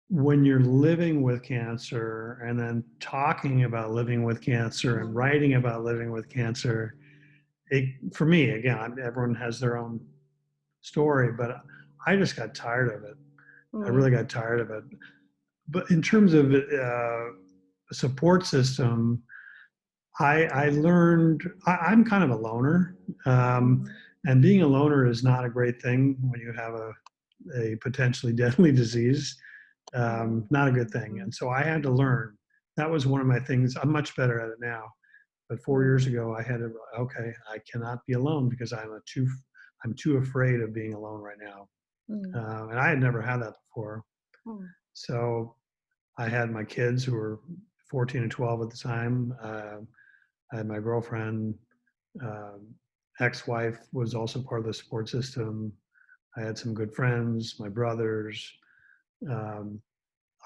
when you're living with cancer and then talking about living with cancer and Mm. writing about living with cancer, for me, again, everyone has their own story, but I just got tired of it. I Mm. really got tired of it. But in terms of support system, I learned I'm kind of a loner, Mm. and being a loner is not a great thing when you have a potentially deadly disease. Mm. Not a good thing. Mhm. And so I had to learn. That was one of my things. I'm much better at it now. But 4 years Mm. ago, I had to, okay, I cannot be alone because I'm too afraid of being alone right now. Mm. And I had never had that before. Mm. So I had my kids who were 14 and 12 at the time. I had my girlfriend, um, ex-wife was also part of the support system. I had some good friends, my brothers. Um,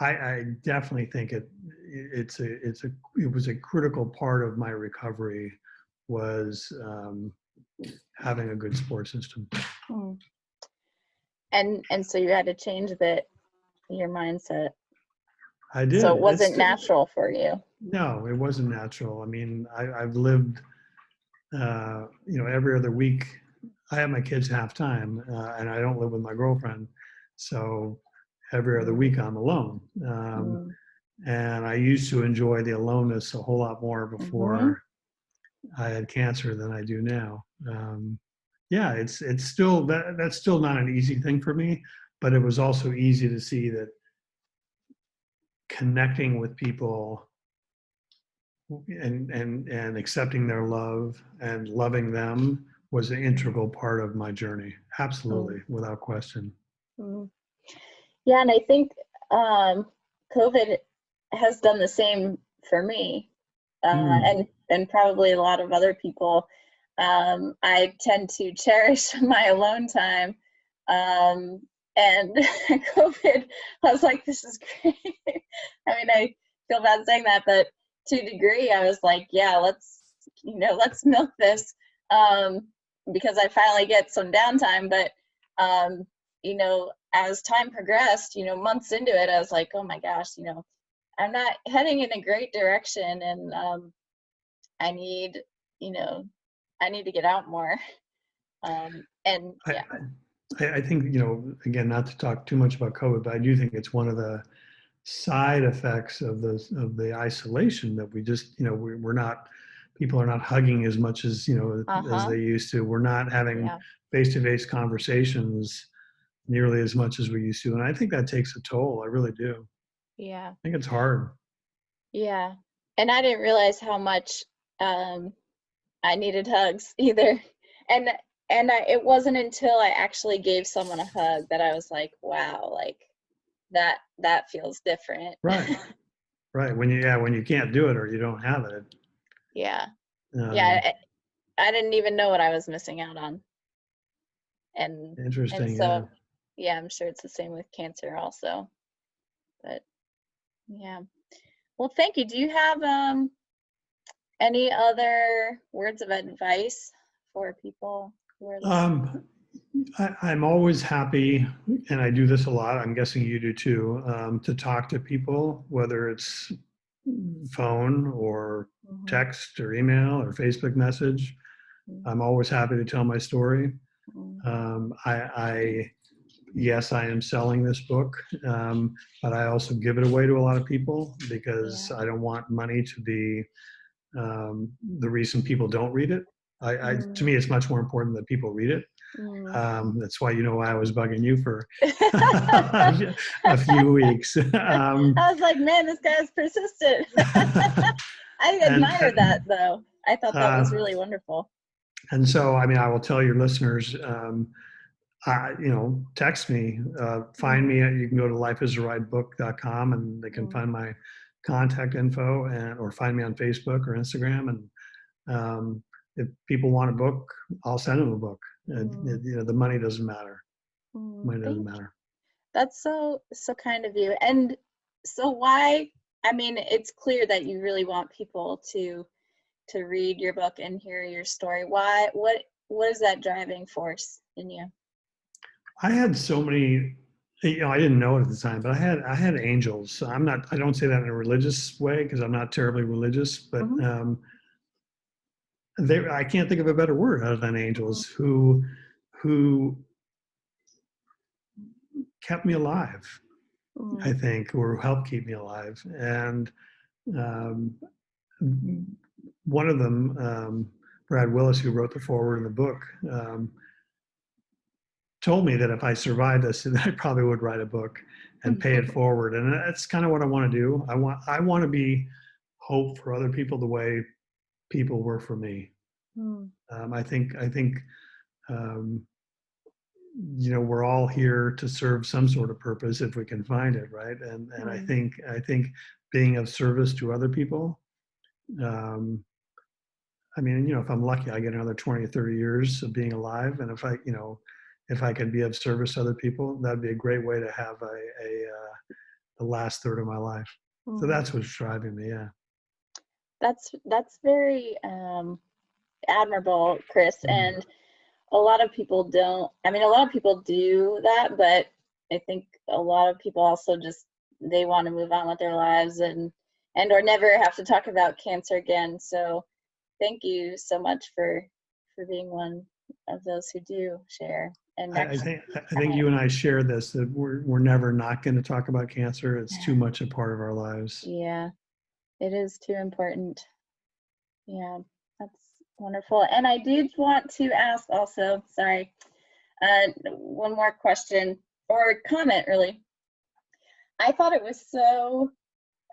I definitely think it was a critical part of my recovery was having a good support system. Mm. And so you had to change your mindset. I So it did. wasn't natural for you. No, it wasn't natural. I mean, I've lived, every other week. I have my kids half time, and I don't live with my girlfriend, so every other Mm. week I'm alone. Mm. And I used to enjoy the aloneness a whole lot more Mhm. before I had cancer than I do now. Yeah, it's still that's still not an easy thing for me, but it was also easy to see that connecting with people and accepting their love and loving them was an integral part of my journey. Absolutely, without question. Mm. Yeah, and I think COVID has done the same for me, and probably a lot of other people. I tend to cherish my alone time, and COVID, I was like, this is great. I mean, I feel bad saying that, but to a degree, I was like, yeah, let's milk this, because I finally get some downtime. But as time progressed, months into it, I was like, oh my gosh, I'm not heading in a great direction, and I need, I need to get out more. And yeah. I think, again, not to talk too much about COVID, but I do think it's one of the side effects of the isolation that we just, we're not, people are not hugging as much as, as they used to. We're not having face-to-face conversations nearly as much as we used to. And I think that takes a toll. I really do. Yeah. I think it's hard. Yeah. And I didn't realize how much I needed hugs either. And it wasn't until I actually gave someone a hug that I was like, wow, like that feels different. Right. Right. When you can't do it or you don't have it. Yeah. Yeah. I didn't even know what I was missing out on. And Interesting. so yeah, I'm sure it's the same with cancer also. But yeah. Well, thank you. Do you have any other words of advice for people who are listening? I'm always happy, and I do this a lot. I'm guessing you do too, to talk to people, whether it's phone or text or email or Facebook message. I'm always happy to tell my story. Yes, I am selling this book, but I also give it away to a lot of people because I don't want money to be the reason people don't read it. To me, it's much more important that people read it. That's why I was bugging you for a few weeks. I was like, man, this guy's persistent. I admire that, though. I thought that was really wonderful. And so, I mean, I will tell your listeners, text me, find me. You can go to lifeisarideBook.com and they can find my contact info or find me on Facebook or Instagram. And if people want a book, I'll send them a book. The money doesn't matter. Money doesn't matter. That's so kind of you. And so why? I mean, it's clear that you really want people to read your book and hear your story. Why? What is that driving force in you? I had so many. I didn't know it at the time, but I had angels. So I don't say that in a religious way because I'm not terribly religious, but I can't think of a better word other than angels who kept me alive, I think, or helped keep me alive. And one of them, Brad Willis, who wrote the foreword in the book, told me that if I survived this, that I probably would write a book and pay it forward. And that's kind of what I want to do. I want to be hope for other people the way people were for me. I think we're all here to serve some sort of purpose if we can find it, right? And I think being of service to other people. I mean, if I'm lucky, I get another 20 or 30 years of being alive, and if I can be of service to other people, that'd be a great way to have the last third of my life. So that's what's driving me. Yeah. That's very admirable, Chris. And a lot of people don't. I mean, a lot of people do that, but I think a lot of people also they want to move on with their lives and or never have to talk about cancer again. So thank you so much for being one of those who do share. And I think you and I share this, that we're never not going to talk about cancer. It's too much a part of our lives. Yeah, it is too important. Yeah, that's wonderful. And I did want to ask also, sorry, one more question or comment, really. I thought it was so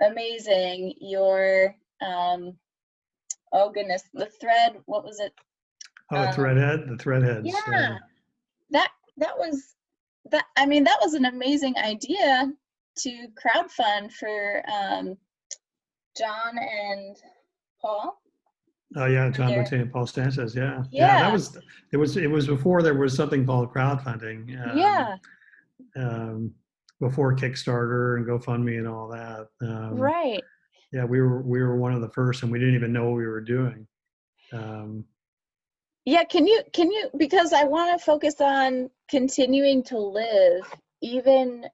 amazing, your Oh goodness, the thread, what was it? Oh, Threadhead, the Threadheads. Yeah, that was that. I mean, that was an amazing idea to crowdfund for John and Paul. Oh yeah, John There. McTay and Paul Sanchez. Yeah, yeah. That Yeah, was it was before there was something called crowdfunding. yeah, Um, Before Kickstarter and GoFundMe and all that. right. Yeah, we were one of the first, and we didn't even know what we were doing. Um, Yeah, can you because I want to focus on continuing to live even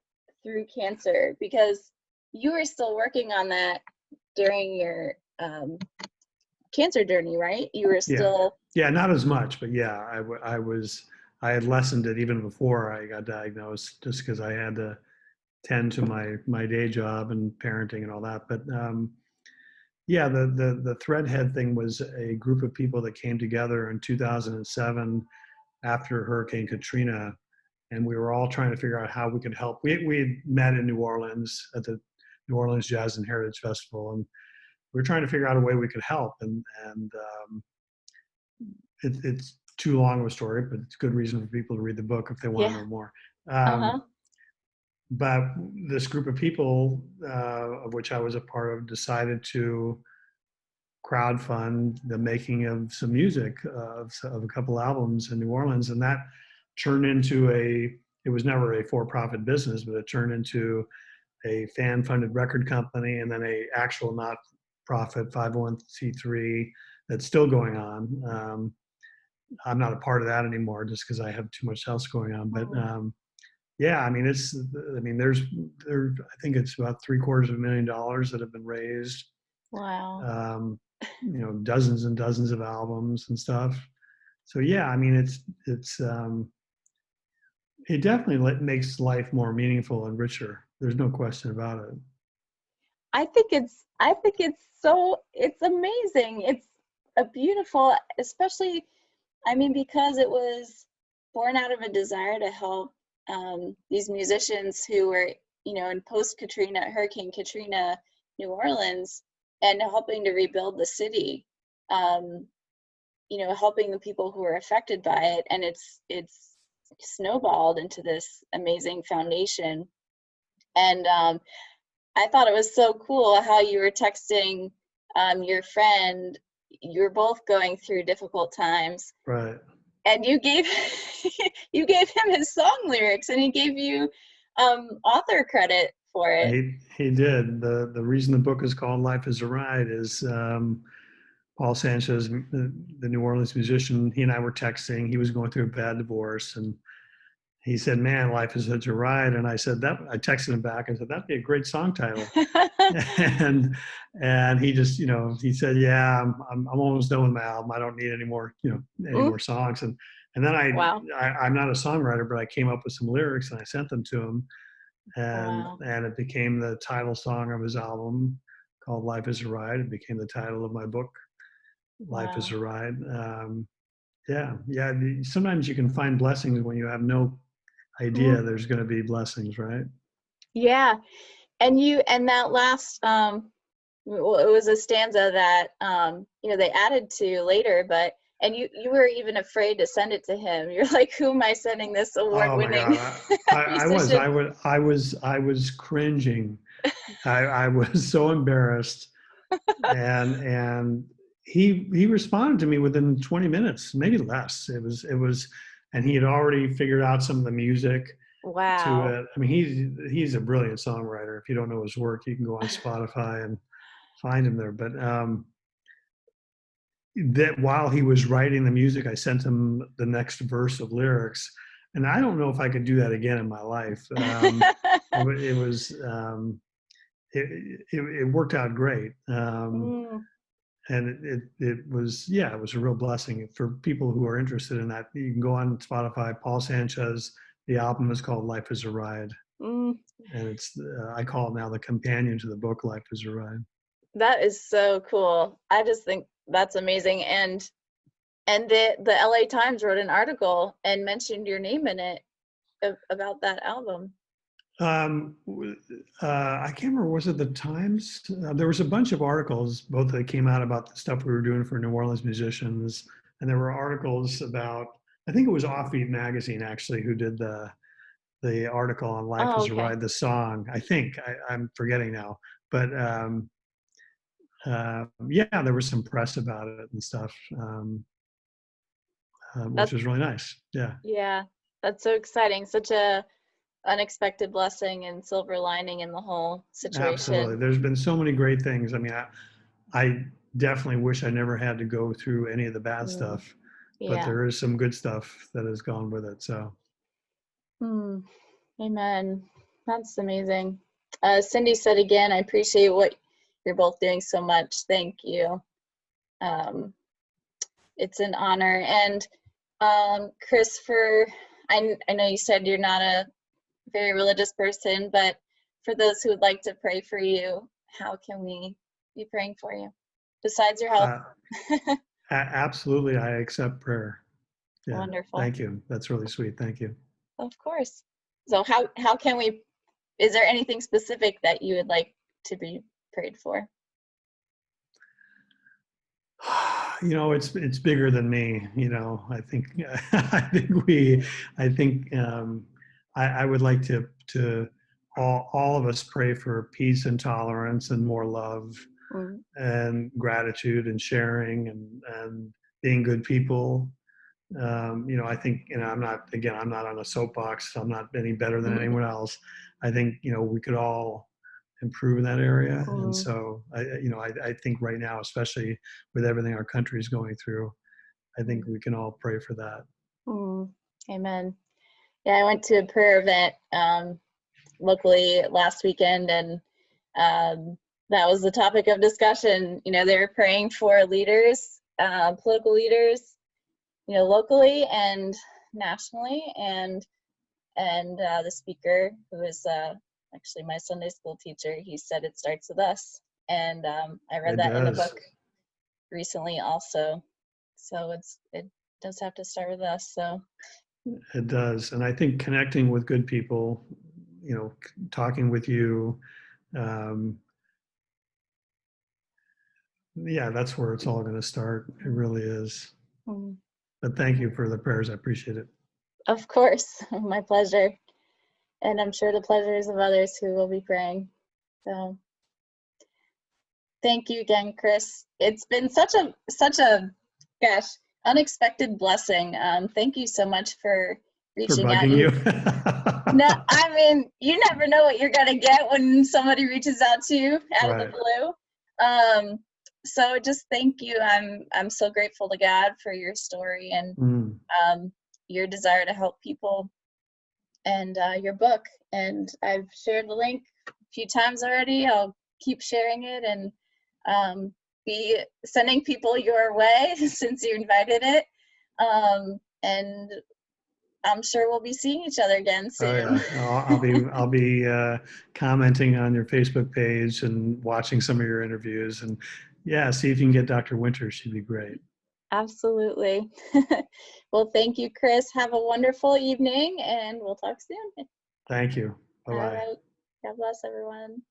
through cancer, because you were still working on that during your cancer journey, right? You were yeah, still. yeah, not as much, but yeah, I had lessened it even before I got diagnosed, just because I had to tend to my day job and parenting and all that. But yeah, the Threadhead thing was a group of people that came together in 2007 after Hurricane Katrina, and we were all trying to figure out how we could help. We met in New Orleans at the New Orleans Jazz and Heritage Festival, and we were trying to figure out a way we could help. And it's too long of a story, but it's a good reason for people to read the book if they want to Yeah. know more. Uh-huh. But this group of people, of which I was a part of, decided to crowdfund the making of some music, of a couple albums in New Orleans, and that turned into it was never a for-profit business, but it turned into a fan-funded record company, and then a actual not-profit 501c3 that's still going on. I'm not a part of that anymore just because I have too much else going on. But yeah, I mean, I think it's about $750,000 that have been raised. Wow. Dozens and dozens of albums and stuff. So yeah, I mean, it definitely makes life more meaningful and richer. There's no question about it. It's amazing. It's a beautiful, especially, I mean, because it was born out of a desire to help these musicians who were, in Hurricane Katrina, New Orleans, and helping to rebuild the city, helping the people who were affected by it. And it's snowballed into this amazing foundation. And I thought it was so cool how you were texting your friend. You were both going through difficult times, Right. and you gave you gave him his song lyrics, and he gave you author credit for it. He did. The reason the book is called Life is a Ride is Paul Sanchez, the New Orleans musician. He and I were texting. He was going through a bad divorce, and he said, "Man, life is such a ride." And I said that. I texted him back and said, "That'd be a great song title." and he just, he said, "Yeah, I'm almost done with my album. I don't need any more, any more songs." And then Wow. I'm not a songwriter, but I came up with some lyrics and I sent them to him, Wow. and it became the title song of his album called Life is a Ride. It became the title of my book, Life is Wow. a Ride. Yeah. Sometimes you can find blessings when you have no idea there's going to be blessings, right? Yeah. And that last well, it was a stanza that they added to later, but and you were even afraid to send it to him. You're like, who am I sending this Oh my award-winning God. musician? I was cringing. I was so embarrassed. And he responded to me within 20 minutes, maybe less. And he had already figured out some of the music to Wow. it. I mean, he's a brilliant songwriter. If you don't know his work, you can go on Spotify and find him there. But that while he was writing the music, I sent him the next verse of lyrics, and I don't know if I could do that again in my life. It was it worked out great, Mm, and it was a real blessing for people who are interested in that. You can go on Spotify. Paul Sanchez. The album is called Life Is a Ride, mm. and it's I call it now the companion to the book Life Is a Ride. That is so cool. I just think that's amazing. And the LA Times wrote an article and mentioned your name in it about that album. I can't remember, was it the Times? There was a bunch of articles, both that came out about the stuff we were doing for New Orleans musicians, and there were articles about, I think it was Offbeat Magazine actually, who did the article on Life Oh, is a okay. Ride, the song. I think, I'm forgetting now. But yeah, there was some press about it and stuff, which That's, was really nice. Yeah. yeah, that's so exciting. Such a unexpected blessing and silver lining in the whole Absolutely. situation. There's been so many great things. I mean, I definitely wish I never had to go through any of the bad Mm, stuff, but yeah. there is some good stuff that has gone with it. So Mm, amen. That's amazing. Cindy said again, I appreciate what you're both doing so much. Thank you. Um, it's an honor. And Chris, I know you said you're not a very religious person, but for those who would like to pray for you, how can we be praying for you besides your health? uh, absolutely, I accept prayer. Yeah. Wonderful. Thank you. That's really sweet. Thank you. Of course. So how can we, is there anything specific that you would like to be prayed for? It's bigger than me. I think I think I would like to all of us pray for peace and tolerance and more love Mm, and gratitude and sharing and being good people. I think, I'm not on a soapbox. I'm not any better than anyone else. I think, we could all improve in that area. And mm, so I think right now, especially with everything our country is going through, I think mm, we can all pray for that. mm. Amen. Yeah, I went to a prayer event locally last weekend, and that was the topic of discussion. They were praying for leaders, political leaders, locally and nationally, and the speaker, who is actually my Sunday school teacher, he said it starts with us, and I read It that in a does. book recently also. So it does have to start with us. So It does. And I think connecting with good people, talking with you, um, yeah, that's where it's all going to start. It really is. mm, But thank you for the prayers. I appreciate it. of course, my pleasure, and I'm sure the pleasures of others who will be praying. So thank you again, Chris. It's been such a gosh, unexpected blessing. Thank you so much for For reaching out. bugging you. No, I mean, you never know what you're gonna get when somebody reaches out to you out of the Right. blue. So just thank you. I'm so grateful to God for your story and Mm. your desire to help people, and your book. And I've shared the link a few times already. I'll keep sharing it, and be sending people your way since you invited it. And I'm sure we'll be seeing each other again Oh soon. yeah, I'll be commenting on your Facebook page and watching some of your interviews, and yeah, see if you can get Dr. Winter. She'd be great. Absolutely. Well, thank you, Chris. Have a wonderful evening, and we'll talk soon. Thank you. Bye All bye. right. God bless everyone.